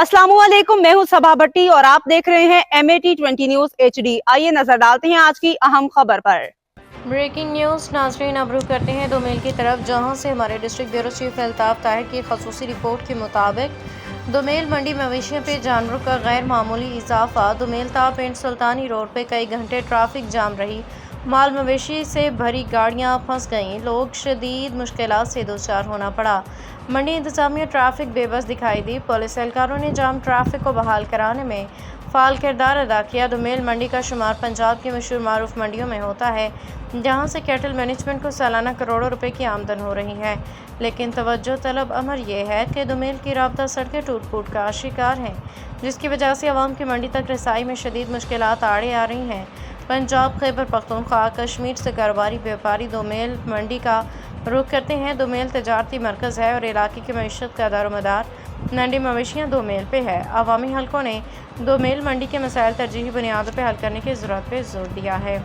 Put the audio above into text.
अस्सलामुअलैकुम, मैं हूं सबा भट्टी और आप देख रहे हैं MAT20 न्यूज HD। आइए नजर डालते हैं आज की अहम खबर पर। ब्रेकिंग न्यूज़ नाजरीन, अब रुख करते हैं दोमेल की तरफ, जहां से हमारे district bureau chief Altaf Tahir की खसूसी रिपोर्ट के मुताबिक दोमेल मंडी मवेशियों पे जानवरों का गैर मामूली इजाफा। दोमेल ता पिंड सुल्तानी रोड पे कई घंटे ट्रैफिक जाम रही, माल मवेशी से भरी गाड़ियां फंस गईं, लोग शदीद मुश्किलात से दो चार होना पड़ा। मंडी इंतजामिया ट्रैफिक बेबस दिखाई दी, पुलिस एहलकारों ने जाम ट्रैफिक को बहाल कराने में फ़ाल किरदार अदा किया। दोमेल मंडी का शुमार पंजाब की मशहूर मारूफ मंडियों में होता है, जहां से कैटल मैनेजमेंट को सालाना करोड़ों रुपए की आमदन हो रही है। लेकिन तवज्जो तलब अमर यह है कि दोमेल की राब्ता सड़कें टूट फूट का शिकार हैं, जिसकी वजह से आवाम की मंडी तक रसाई में शदीद मुश्किलात आड़े आ रही हैं। पंजाब, खैबर पख्तूनख्वा, कश्मीर से कारोबारी व्यापारी दोमेल मंडी का रुख करते हैं। दोमेल तजारती मरकज़ है और इलाके की मईशत का दारोमदार मंडी मवेशियाँ दोमेल पे है। अवामी हलकों ने दोमेल मंडी के मसाइल तरजीही बुनियादों पर हल करने की ज़रूरत पर जोर दिया है।